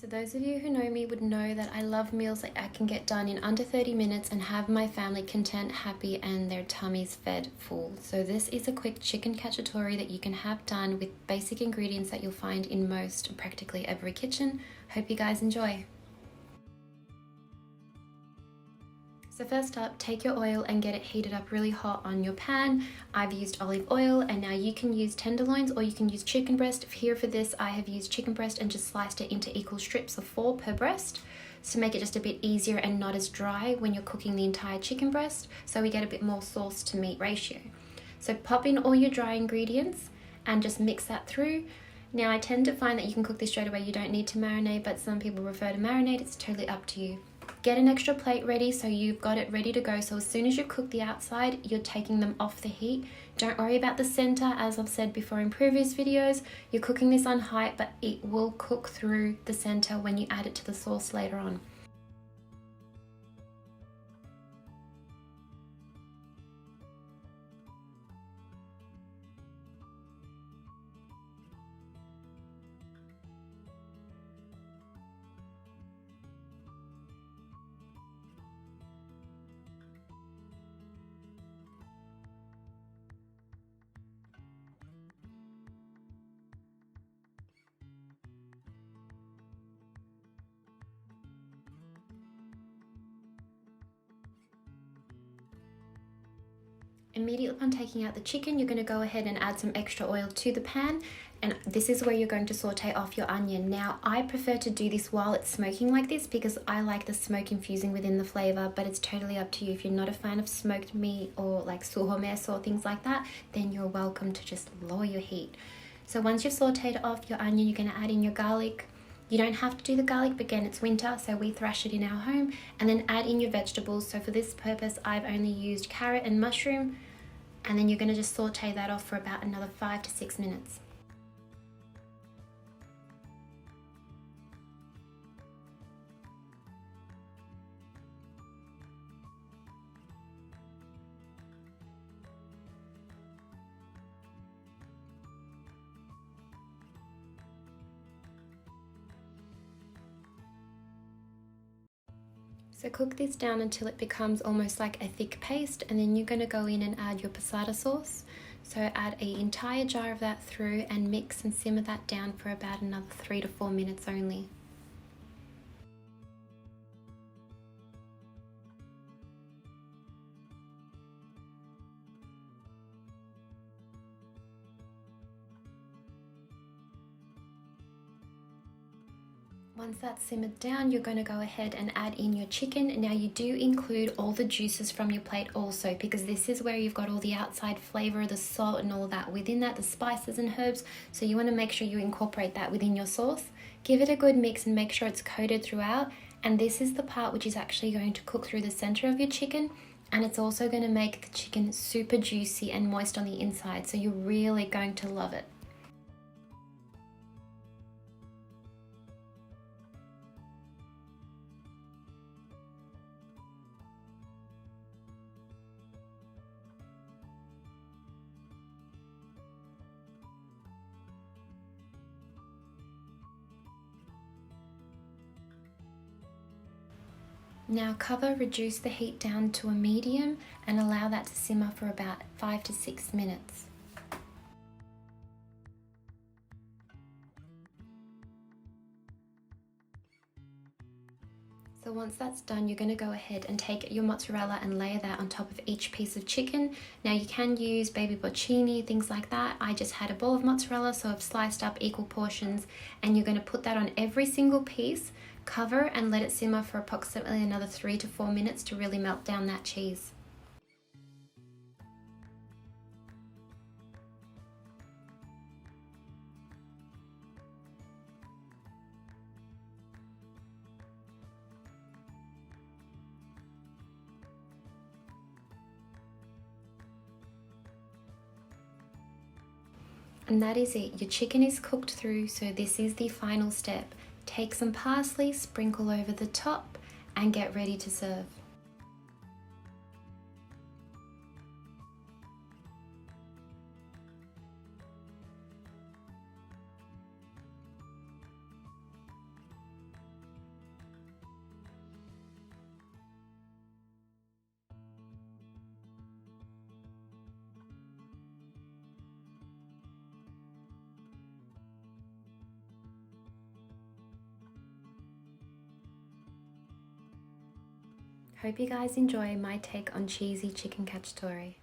So those of you who know me would know that I love meals that I can get done in under 30 minutes and have my family content, happy, and their tummies fed full. So this is a quick chicken cacciatore that you can have done with basic ingredients that you'll find in most, practically every kitchen. Hope you guys enjoy. So first up, take your oil and get it heated up really hot on your pan. I've used olive oil, and now you can use tenderloins or you can use chicken breast. Here for this, I have used chicken breast and just sliced it into equal strips of 4 per breast to make it just a bit easier and not as dry when you're cooking the entire chicken breast, so we get a bit more sauce to meat ratio. So pop in all your dry ingredients and just mix that through. Now I tend to find that you can cook this straight away, you don't need to marinate, but some people prefer to marinate. It's totally up to you. Get an extra plate ready so you've got it ready to go. So as soon as you cook the outside, you're taking them off the heat. Don't worry about the center. As I've said before in previous videos, you're cooking this on high, but it will cook through the center when you add it to the sauce later on. Immediately upon taking out the chicken, you're going to go ahead and add some extra oil to the pan, and this is where you're going to saute off your onion. Now, I prefer to do this while it's smoking like this because I like the smoke infusing within the flavor, but it's totally up to you. If you're not a fan of smoked meat or like suhomes or things like that, then you're welcome to just lower your heat. So once you've sauteed off your onion, you're going to add in your garlic. You don't have to do the garlic, but again, it's winter, so we thrash it in our home, and then add in your vegetables. So for this purpose, I've only used carrot and mushroom, and then you're going to just saute that off for about another 5 to 6 minutes. So cook this down until it becomes almost like a thick paste, and then you're going to go in and add your passata sauce. So add an entire jar of that through and mix and simmer that down for about another 3 to 4 minutes only. Once that's simmered down, you're going to go ahead and add in your chicken. Now you do include all the juices from your plate also, because this is where you've got all the outside flavor, the salt and all that within that, the spices and herbs. So you want to make sure you incorporate that within your sauce. Give it a good mix and make sure it's coated throughout. And this is the part which is actually going to cook through the center of your chicken. And it's also going to make the chicken super juicy and moist on the inside. So you're really going to love it. Now cover, reduce the heat down to a medium and allow that to simmer for about 5 to 6 minutes. So once that's done, you're going to go ahead and take your mozzarella and layer that on top of each piece of chicken. Now you can use baby bococcini, things like that. I just had a bowl of mozzarella, so I've sliced up equal portions, and you're going to put that on every single piece, cover and let it simmer for approximately another 3 to 4 minutes to really melt down that cheese. And that is it. Your chicken is cooked through, so this is the final step. Take some parsley, sprinkle over the top, and get ready to serve. Hope you guys enjoy my take on cheesy chicken cacciatore.